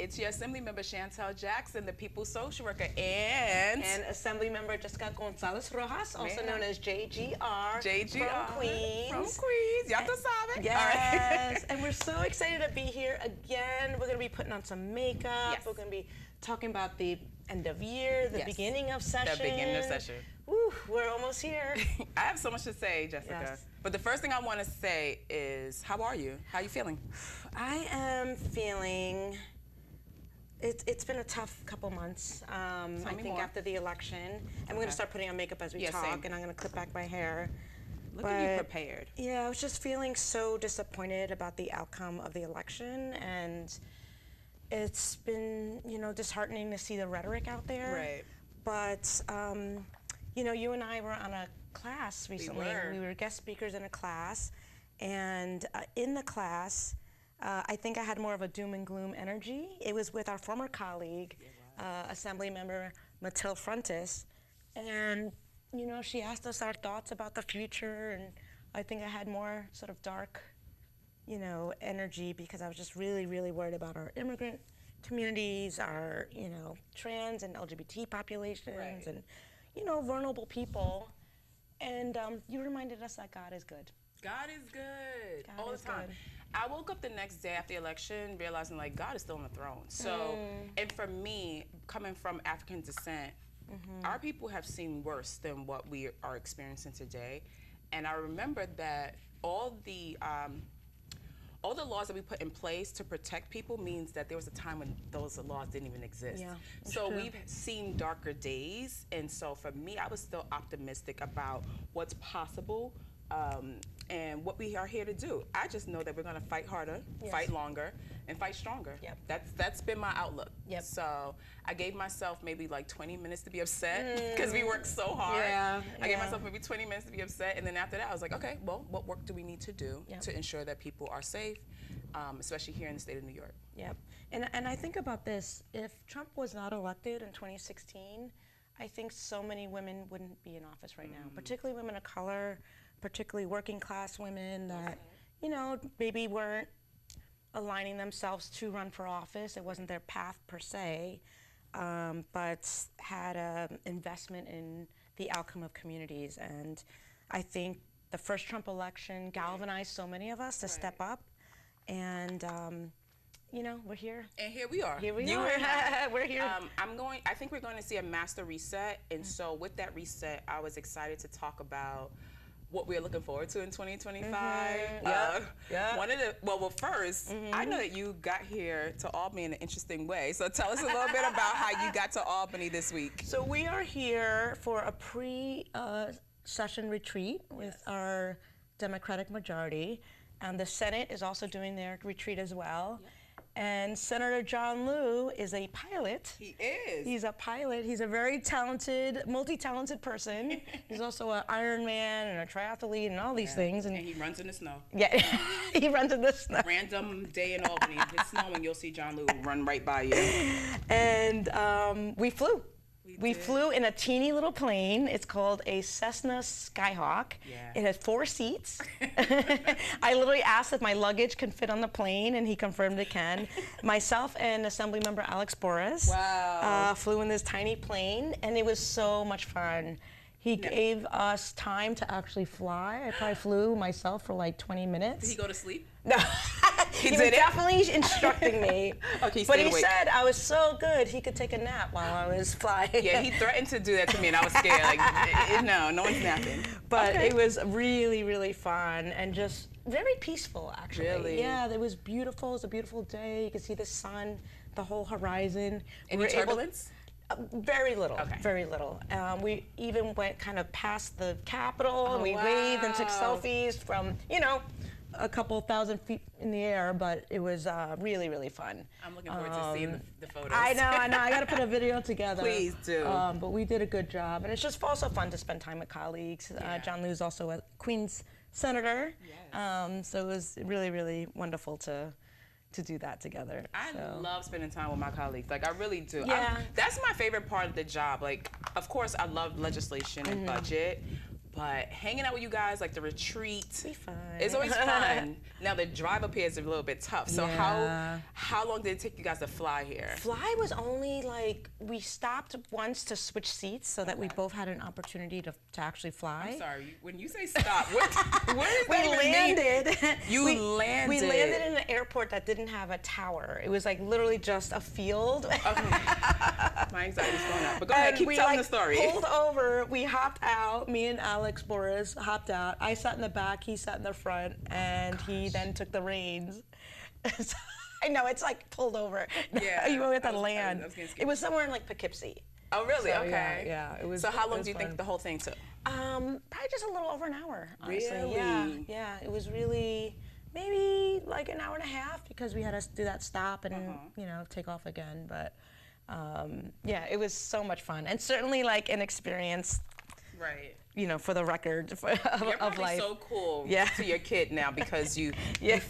It's your Assembly Member Chantel Jackson, the People's Social Worker, and Assembly Member Jessica González-Rojas, also known as JGR. JGR. From Queens. From Queens. Y'all to sabe. Yes. And we're so excited to be here again. We're going to be putting on some makeup. Yes. We're going to be talking about the end of year, the beginning of session. The beginning of session. Woo, we're almost here. I have so much to say, Jessica. Yes. But the first thing I want to say is, how are you? How are you feeling? I am feeling, it's been a tough couple months. I think after the election, and we're going to start putting on makeup as we talk, same. and I'm going to clip back my hair. Look at you prepared. Yeah, I was just feeling so disappointed about the outcome of the election, and it's been, disheartening to see the rhetoric out there. Right. But, you and I were on a class recently. We were guest speakers in a class, and in the class, I think I had more of a doom and gloom energy. It was with our former colleague, Assembly Member Matilde Frontis, and she asked us our thoughts about the future, and I think I had more sort of dark, energy, because I was just really, really worried about our immigrant communities, our, trans and LGBT populations, and, vulnerable people. And you reminded us that God is good. God is good. God all is the time. good. I woke up the next day after the election realizing, like, God is still on the throne. So, and for me, coming from African descent, our people have seen worse than what we are experiencing today. And I remember that all the laws that we put in place to protect people means that there was a time when those laws didn't even exist. Yeah, so we've seen darker days, and so for me, I was still optimistic about what's possible and what we are here to do. I just know that we're going to fight harder, fight longer, and fight stronger. Yep. That's been my outlook. Yep. So I gave myself maybe like 20 minutes to be upset because we worked so hard. I gave myself maybe 20 minutes to be upset, and then after that I was like, okay, well, what work do we need to do to ensure that people are safe, especially here in the state of New York? Yep. And I think about this, if Trump was not elected in 2016, I think so many women wouldn't be in office right now, particularly women of color, particularly working class women that, maybe weren't aligning themselves to run for office. It wasn't their path per se, but had an investment in the outcome of communities. And I think the first Trump election galvanized so many of us to step up. And, we're here. And here we are. Here we are. We're here. I think we're going to see a master reset. And so with that reset, I was excited to talk about what we're looking forward to in 2025. Well, first, I know that you got here to Albany in an interesting way. So tell us a little bit about how you got to Albany this week. So we are here for a pre-session retreat with our Democratic majority. And the Senate is also doing their retreat as well. And Senator John Liu is a pilot. He is. He's a pilot. He's a very talented, multi-talented person. He's also an Ironman and a triathlete and all these things. And he runs in the snow. Yeah, he runs in the snow. Random day in Albany. It's snowing, you'll see John Liu run right by you. And we flew. We flew in a teeny little plane. It's called a Cessna Skyhawk. It has 4 seats. I literally asked if my luggage can fit on the plane, and he confirmed it can. Myself and Assembly Member Alex Boris flew in this tiny plane, and it was so much fun. He gave us time to actually fly. I probably flew myself for like 20 minutes. Did he go to sleep? No. He was definitely instructing me. Okay, but he said I was so good he could take a nap while I was flying. Yeah, he threatened to do that to me, and I was scared. Like, no one's napping. But it was really, really fun and just very peaceful, actually. Really? Yeah, it was beautiful. It was a beautiful day. You could see the sun, the whole horizon. Any turbulence? Very little, very little. We even went kind of past the Capitol, and we waved and took selfies from, a couple thousand feet in the air, but it was really, really fun. I'm looking forward to seeing the photos. I know. I got to put a video together. Please do. But we did a good job, and it's just also fun to spend time with colleagues. John Liu's also a Queens senator, so it was really, really wonderful to do that together. I love spending time with my colleagues. Like, I really do. Yeah. That's my favorite part of the job. Like, of course, I love legislation and budget, But hanging out with you guys, like the retreat, Be fun. it's always fun. Now the drive up here is a little bit tough. So how long did it take you guys to fly here? Fly was only like, we stopped once to switch seats so that we both had an opportunity to actually fly. I'm sorry, when you say stop, what does We that even landed. mean? You landed. We landed in an airport that didn't have a tower. It was like literally just a field. Okay. My anxiety's going up. But go ahead, keep telling the story. We pulled over, we hopped out, me and Alex Boris hopped out. I sat in the back, he sat in the front, and he then took the reins. I know, it's like pulled over. Yeah. You went to land. I was getting scared. It was somewhere in like Poughkeepsie. Oh, really? So, okay. Yeah, it was. So how long it was do you think fun. the whole thing took? Probably just a little over an hour, honestly. Really? Yeah, it was really maybe like an hour and a half because we had to do that stop and you know, take off again. But yeah, it was so much fun and certainly like an experience. Right. You know, for the record You're of probably life. so cool Yeah. to your kid now because you've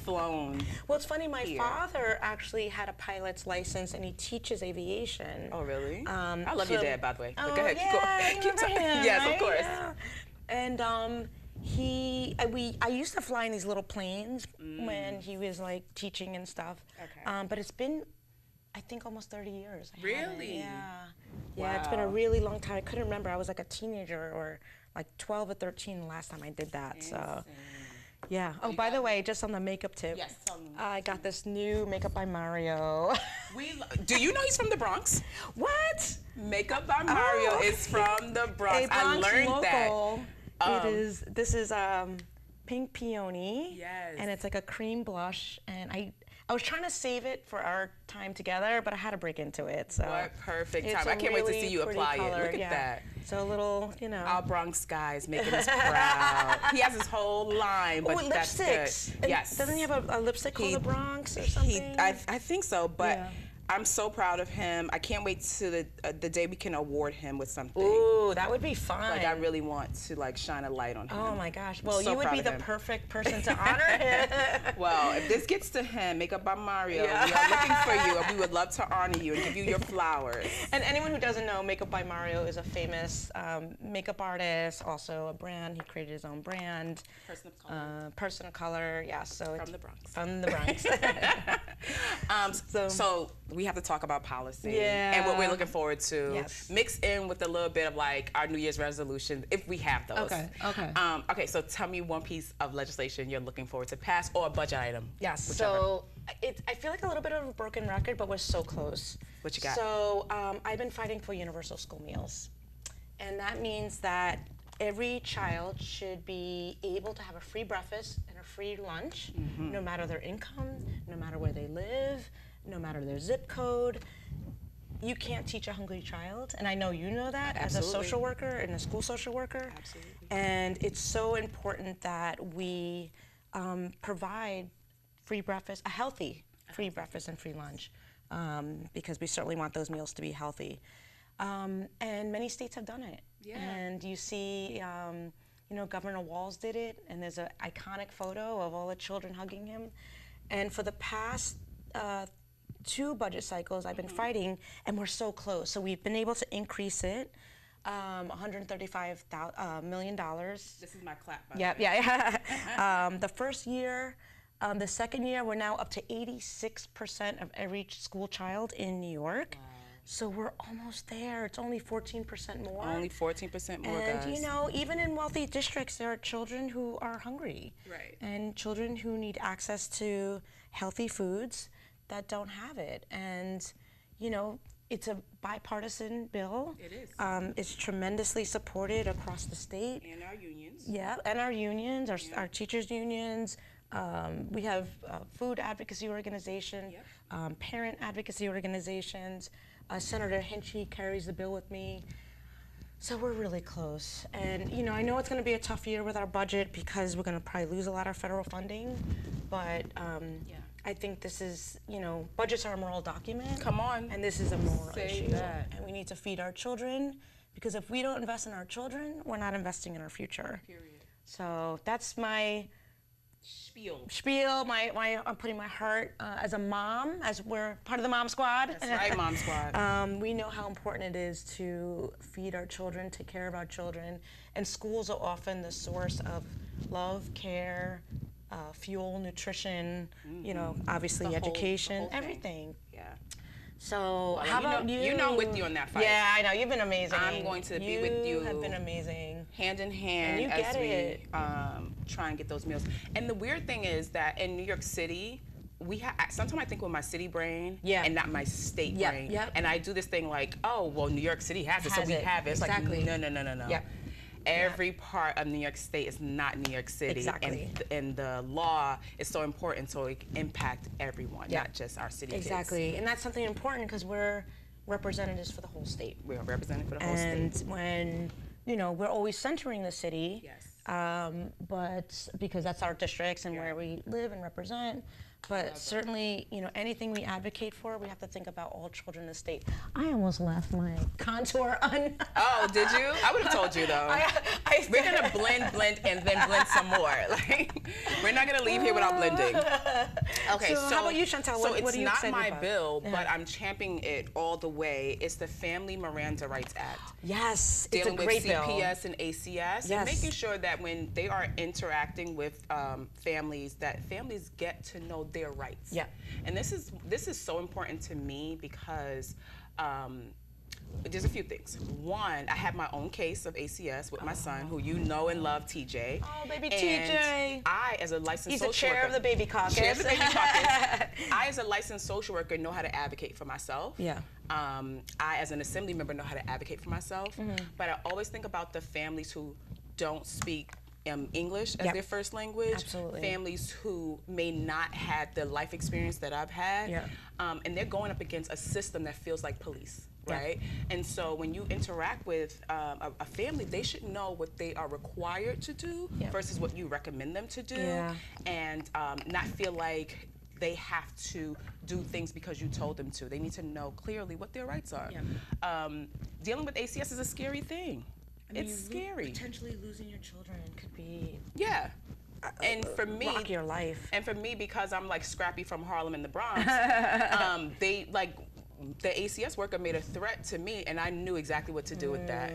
flown. Well, it's funny. My here. father actually had a pilot's license, and he teaches aviation. Oh, really? I love your dad, by the way. But Oh, go ahead. yeah, you keep remember him, Yes, right? of course. Yeah. And I used to fly in these little planes when he was like teaching and stuff. Okay. But it's been, I think, almost 30 years. I haven't. Really? Yeah. Yeah, it's been a Wow. really long time. I couldn't remember. I was like a teenager or like 12 or 13 the last time I did that. So, Insane. yeah. Oh, by the way, just on the makeup tip. Yes, tell me. I got this new makeup by Mario. Do you know he's from the Bronx? What? Makeup by Mario is from the Bronx. A Bronx I learned local. that. This is pink peony. Yes. And it's like a cream blush. And I was trying to save it for our time together, but I had to break into it. So What perfect it's time. a I can't wait to really see you pretty apply color, it. Look at that. So a little, you know. Our Bronx guy is making us proud. He has his whole line, but Ooh, that's lipsticks. good. And Yes. Doesn't he have a lipstick called the Bronx or something? I think so, but Yeah. I'm so proud of him. I can't wait to the day we can award him with something. Ooh, that would be fun. Like I really want to like shine a light on him. Oh my gosh. Well, So you would proud be of the him. perfect person to honor him. Well, if this gets to him, Makeup by Mario, Yeah. we are looking for you, and we would love to honor you and give you your flowers. And anyone who doesn't know, Makeup by Mario is a famous makeup artist, also a brand. He created his own brand. Person of color. Person of color, yeah. So From the Bronx. From the Bronx. So we have to talk about policy Yeah. and what we're looking forward to. Yes. Mix in with a little bit of like our New Year's resolutions, if we have those. Okay, okay. Okay, so tell me one piece of legislation you're looking forward to pass or a budget item. Yes. whichever. So I feel like a little bit of a broken record, but we're so close. What you got? So I've been fighting for universal school meals, and that means that every child should be able to have a free breakfast and a free lunch, no matter their income, no matter where they live, no matter their zip code. You can't teach a hungry child, and I know you know that as a social worker and a school social worker. Absolutely. And it's so important that we provide free breakfast, a healthy free breakfast and free lunch, because we certainly want those meals to be healthy. And many states have done it. Yeah. And you see, you know, Governor Walz did it, and there's an iconic photo of all the children hugging him. And for the past 2 budget cycles, I've been fighting, and we're so close. So we've been able to increase it, $135 million. This is my clap. By Yep, the way. yeah. The first year, the second year, we're now up to 86% of every school child in New York. Wow. So we're almost there. It's only 14% more. Only 14% more, And guys. you know, even in wealthy districts, there are children who are hungry. Right. And children who need access to healthy foods that don't have it. And, you know, it's a bipartisan bill. It is. It's tremendously supported across the state. And our unions. Yeah, and our unions, our teachers' unions. We have food advocacy organization, parent advocacy organizations. Senator Hinchy carries the bill with me. So we're really close. And, you know, I know it's going to be a tough year with our budget because we're going to probably lose a lot of federal funding. But I think this is, you know, budgets are a moral document. Come on. And this is a moral Say issue. that. And we need to feed our children, because if we don't invest in our children, we're not investing in our future. Period. So that's my spiel. I'm putting my heart as a mom, as we're part of the Mom Squad. That's right, Mom Squad. We know how important it is to feed our children, take care of our children, and schools are often the source of love, care, fuel, nutrition, you know, obviously education, everything. Yeah. So well, how about you? You know I'm with you on that fight. Yeah, I know. You've been amazing. I'm going to be with you. You have been amazing. Hand in hand as we try and get those meals. And the weird thing is that in New York City, sometimes I think with my city brain and not my state brain. Yep. And I do this thing like, oh, well, New York City has it, so we have it. It's exactly. like, no. Yep. Every part of New York State is not New York City. Exactly. And the law is so important so it can impact everyone, not just our city kids. Exactly. And that's something important because we're representatives for the whole state. We are represented for the whole state. state. And when, you know, we're always centering the city. Yes. But because that's our districts and where we live and represent. But certainly, you know, anything we advocate for, we have to think about all children in the state. I almost left my contour on. Oh, did you? I would have told you though. We're gonna blend, and then blend some more. Like, we're not gonna leave here without blending. Okay, so how about you, Chantel? So what are you it's excited not my about? bill, but I'm championing it all the way. It's the Family Miranda Rights Act. Yes, dealing it's a great with CPS and ACS, and making sure that when they are interacting with families, that families get to know their rights. Yeah. And this is so important to me because there's a few things. One, I have my own case of ACS with my son, who you know and love, TJ. Oh, baby and I, as a licensed social worker, he's the chair of the baby caucus. Chair of the baby caucus. I, as a licensed social worker, know how to advocate for myself. Yeah. I, as an assembly member, know how to advocate for myself. But I always think about the families who don't speak English as their first language. Absolutely. Families who may not have the life experience that I've had. Yeah. And they're going up against a system that feels like police. Right? And so when you interact with a family, they should know what they are required to do versus what you recommend them to do, and not feel like they have to do things because you told them to. They need to know clearly what their rights are. Dealing with ACS is a scary thing. I mean, it's scary. Potentially losing your children could be and for me, rock your life. And for me, because I'm like Scrappy from Harlem and the Bronx, they like. The ACS worker made a threat to me, and I knew exactly what to do with that.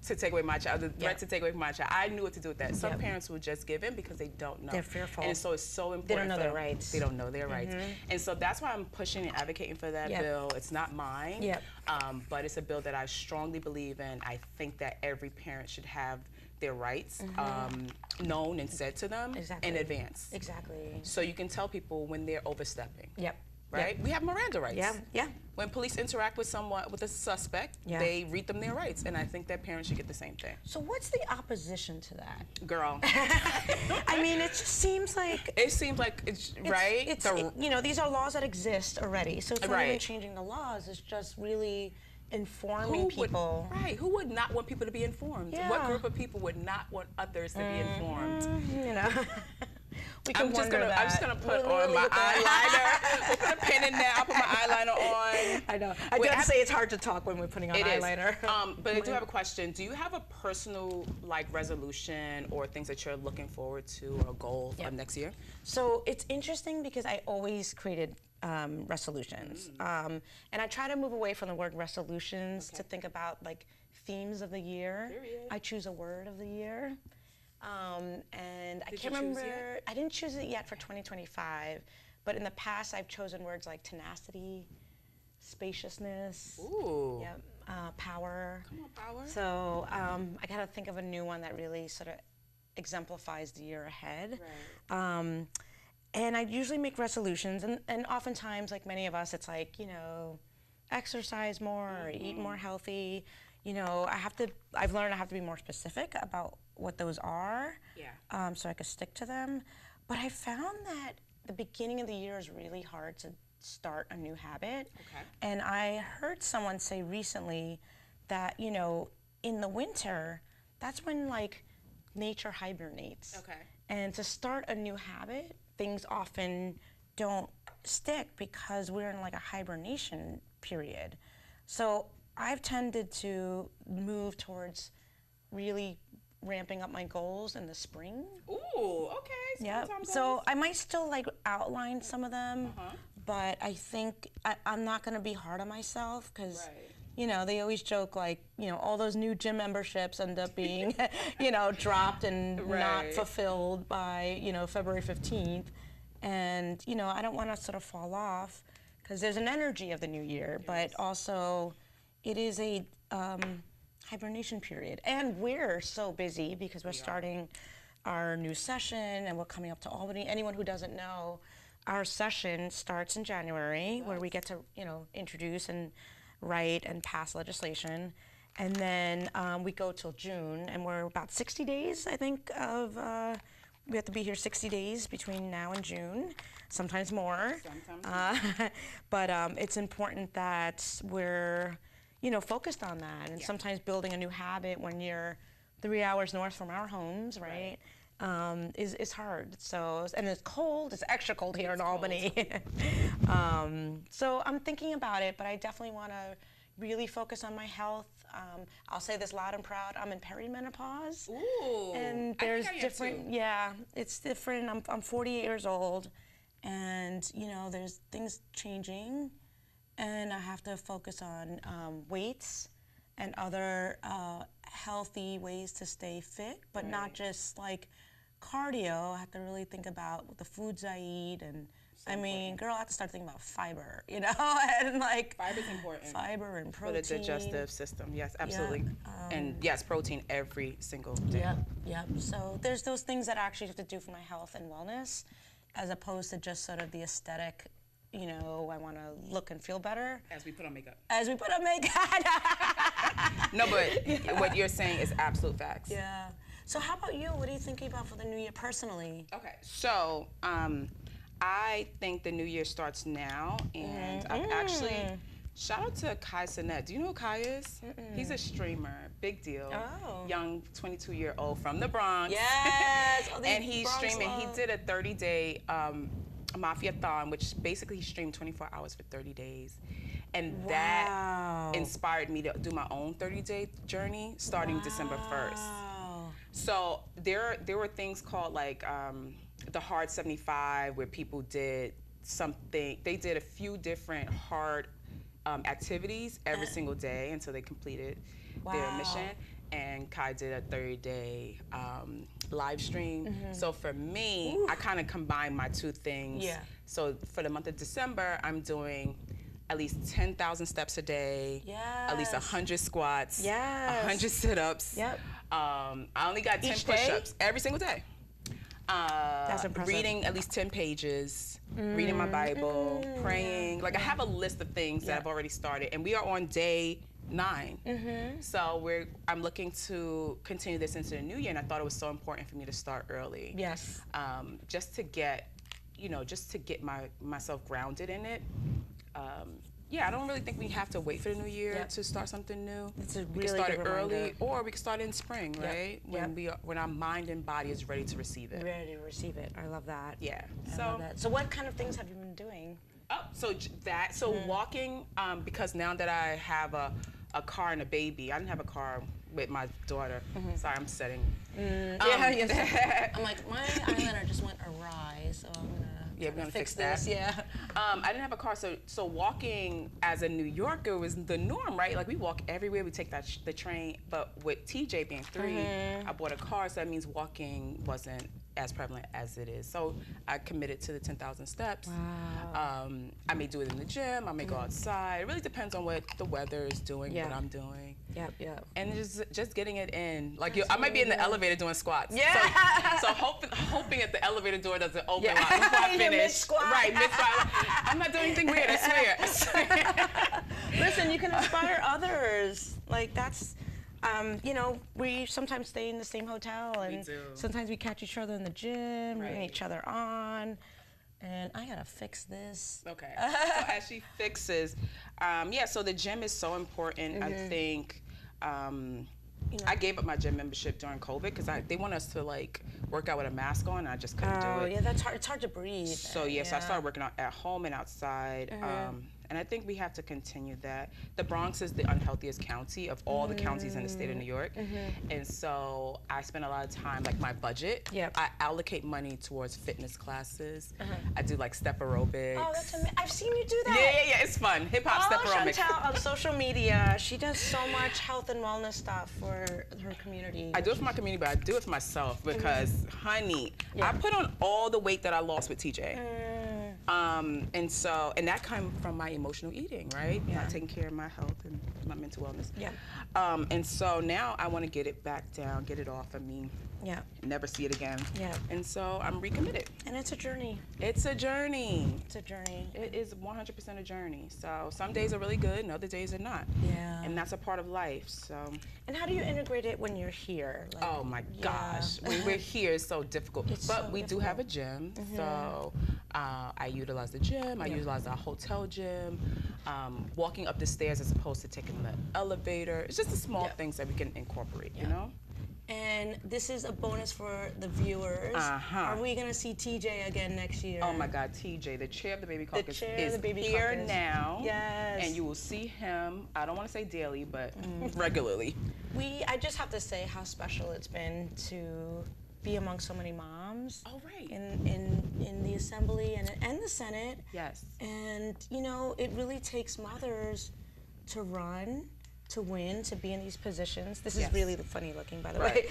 To take away my child, the threat to take away my child. I knew what to do with that. Some parents will just give in because they don't know. They're fearful. And so it's so important. They don't know their rights. They don't know their rights. And so that's why I'm pushing and advocating for that bill. It's not mine, but it's a bill that I strongly believe in. I think that every parent should have their rights known and said to them in advance. Exactly. So you can tell people when they're overstepping. Right? Yep. We have Miranda rights. Yeah. When police interact with someone, with a suspect, they read them their rights, and I think that parents should get the same thing. So what's the opposition to that? Girl. I mean, it just seems like... It seems like, right? You know, these are laws that exist already, so it's not even changing the laws, it's just really informing people. Who would not want people to be informed? What group of people would not want others to be informed? You know. I'm just gonna put on my eyeliner. We'll put a pin in there. I'll put my eyeliner on. I know. I do have to say it's hard to talk when we're putting on eyeliner. But I do have a question. Do you have a personal resolution or things that you're looking forward to or a goal of next year? So it's interesting because I always created resolutions, and I try to move away from the word resolutions to think about themes of the year. I choose a word of the year. And I can't remember, I didn't choose it yet for 2025, but in the past I've chosen words like tenacity, spaciousness, power. Come on, power. So I gotta think of a new one that really sort of exemplifies the year ahead. And I usually make resolutions, and oftentimes, like many of us, it's like, you know, exercise more or eat more healthy. You know, I've learned I have to be more specific about what those are, so I could stick to them. But I found that the beginning of the year is really hard to start a new habit. And I heard someone say recently that, you know, in the winter, that's when nature hibernates. And to start a new habit, things often don't stick because we're in a hibernation period. So I've tended to move towards really ramping up my goals in the spring. Ooh, okay. Yeah. So I might still like outline some of them, but I think I'm not going to be hard on myself because, you know, they always joke like, you know, all those new gym memberships end up being, you know, dropped and not fulfilled by, you know, February 15th. And, you know, I don't want to sort of fall off because there's an energy of the new year, but also it is a hibernation period. And we're so busy because we're starting our new session and we're coming up to Albany. Anyone who doesn't know, our session starts in January where we get to, you know, introduce and write and pass legislation. And then we go till June and we're about 60 days, I think, of, we have to be here 60 days between now and June, sometimes more. But it's important that we're, you know, focused on that. And sometimes building a new habit when you're 3 hours north from our homes, right? Is hard. So, and it's cold. It's extra cold here in Albany. So I'm thinking about it, but I definitely want to really focus on my health. I'll say this loud and proud. I'm in perimenopause. Ooh. And there's different. Yeah, it's different. I'm 48 years old, and you know, there's things changing, and I have to focus on weights and other healthy ways to stay fit, but not just like cardio. I have to really think about the foods I eat, and I mean, girl, I have to start thinking about fiber, you know, and like fiber's important. Fiber and protein for the digestive system. Yes, absolutely. And yes, protein every single day. Yep. So there's those things that I actually have to do for my health and wellness, as opposed to just sort of the aesthetic. You know, I want to look and feel better. As we put on makeup. As we put on makeup. No, but what you're saying is absolute facts. Yeah. So how about you? What are you thinking about for the new year personally? Okay. So I think the new year starts now, and I've actually, shout out to Kai Sinet. Do you know who Kai is? He's a streamer, big deal. Young 22-year-old from the Bronx. Yes. And he's streaming. He did a 30-day Mafia-thon, which basically he streamed 24 hours for 30 days. And that inspired me to do my own 30-day journey starting December 1st. So there were things called like the Hard 75, where people did something. They did a few different hard activities every single day until they completed their mission. And Kai did a 30-day live stream. So for me, I kind of combined my two things. So for the month of December, I'm doing at least 10,000 steps a day, at least 100 squats, 100 sit-ups. I only got 10 push-ups every single day. That's impressive. Reading at least 10 pages, reading my Bible, praying. Like I have a list of things that I've already started, and we are on day 9. So I'm looking to continue this into the new year, and I thought it was so important for me to start early. Just to get, you know, myself grounded in it. I don't really think we have to wait for the new year to start something new. We can start it early, or we can start it in spring, right? When our mind and body is ready to receive it. Ready to receive it. I love that. I love that. So what kind of things have you been doing? So walking, because now that I have a car and a baby, I didn't have a car with my daughter. Sorry, I'm setting. I'm like, my eyeliner just went awry, so I'm gonna. We're gonna fix that. This. I didn't have a car, so walking as a New Yorker was the norm, right? Like we walk everywhere. We take the train, but with TJ being 3, I bought a car, so that means walking wasn't as prevalent as it is. So I committed to the 10,000 steps. I may do it in the gym. I may go outside. It really depends on what the weather is doing, what I'm doing. And just getting it in. Like I might be in the elevator doing squats. So hoping that the elevator door doesn't open before I finish. Mid-squat. Right, mid-squat. I'm not doing anything weird, I swear. Listen, you can inspire others. Like that's, you know, we sometimes stay in the same hotel, and sometimes we catch each other in the gym, bring each other on. And I gotta fix this. Okay. So as she fixes, so the gym is so important. I think. You know, I gave up my gym membership during COVID because they want us to like work out with a mask on, and I just couldn't do it. That's hard. It's hard to breathe. So so I started working out at home and outside, and I think we have to continue that. The Bronx is the unhealthiest county of all the counties in the state of New York, and so I spend a lot of time, like my budget, I allocate money towards fitness classes. I do like step aerobics. Oh, that's amazing. I've seen you do that. Yeah, it's fun. Hip hop step aerobics. Chantal on social media, she does so much health and wellness stuff for her community. I do it for my community, but I do it for myself because, honey, I put on all the weight that I lost with TJ. And that came from my emotional eating, right? Not taking care of my health and my mental wellness. And so now I want to get it back down, get it off of me. Never see it again. And so I'm recommitted. And it's a journey. It's a journey. It's a journey. It is 100% a journey. So some days are really good and other days are not. And that's a part of life. So. And how do you integrate it when you're here? Like, oh my gosh, when we're here it's so difficult. But we do have a gym, so I utilize the gym. I utilize our hotel gym. Walking up the stairs as opposed to taking the elevator. It's just the small things that we can incorporate, you know? And this is a bonus for the viewers. Are we going to see TJ again next year? Oh my God, TJ, the chair of the baby caucus is here now. Yes. And you will see him, I don't want to say daily, but regularly. I just have to say how special it's been to be among so many moms. Oh, right. In the Assembly and the Senate. Yes. And, you know, it really takes mothers to run, to win, to be in these positions. This is really funny looking, by the way.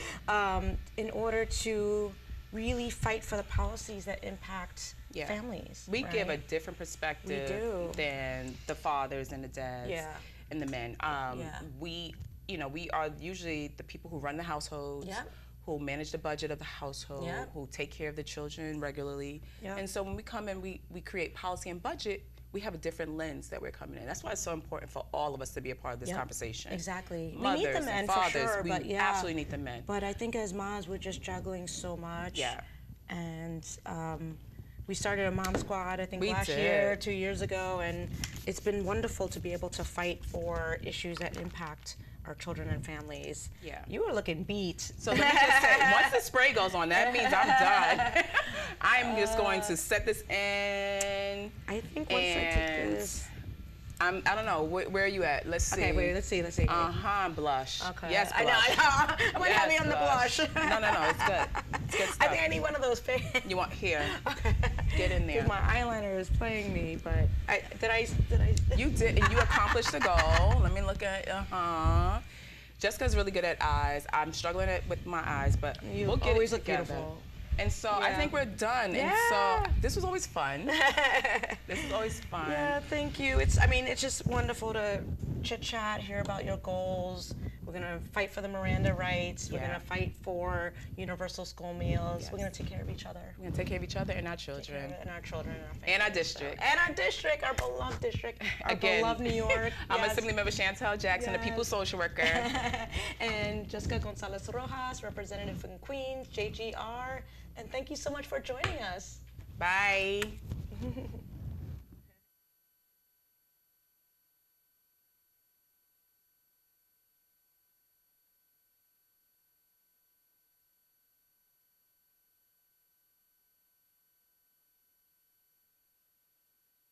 In order to really fight for the policies that impact families. We give a different perspective than the fathers and the dads and the men. We are usually the people who run the households, who manage the budget of the household, who take care of the children regularly. And so when we come in, we create policy and budget, we have a different lens that we're coming in. That's why it's so important for all of us to be a part of this conversation. Exactly. Mothers we need the men and fathers, for sure, we absolutely need the men. But I think as moms, we're just juggling so much. And we started a mom squad, I think last year, 2 years ago, and it's been wonderful to be able to fight for issues that impact our children and families. You are looking beat. So let me just say, once the spray goes on, that means I'm done. I'm just going to set this in. I think once I take this. I don't know, where are you at? Let's see. Okay, wait, let's see. Blush. Okay. Yes, blush. I know. I'm heavy on the blush. No, it's good. It's good stuff. I think I need one of those fans. You want here? Okay. Get in there. My eyeliner is playing me, but did I? You did, and you accomplished the goal. Let me look at Jessica's really good at eyes. I'm struggling with my eyes, but we'll get always it look together. beautiful. And so I think we're done. And so this was always fun. This is always fun. Yeah, thank you. It's just wonderful to chit chat, hear about your goals. We're gonna fight for the Miranda rights. We're gonna fight for universal school meals. We're gonna take care of each other. We're gonna take care of each other and our children. And our children and our families. And our district. And our district, our beloved district. Our beloved New York. I'm Assembly Member Chantal Jackson, the People's Social Worker. And Jessica González-Rojas, representative from Queens, JGR. And thank you so much for joining us. Bye.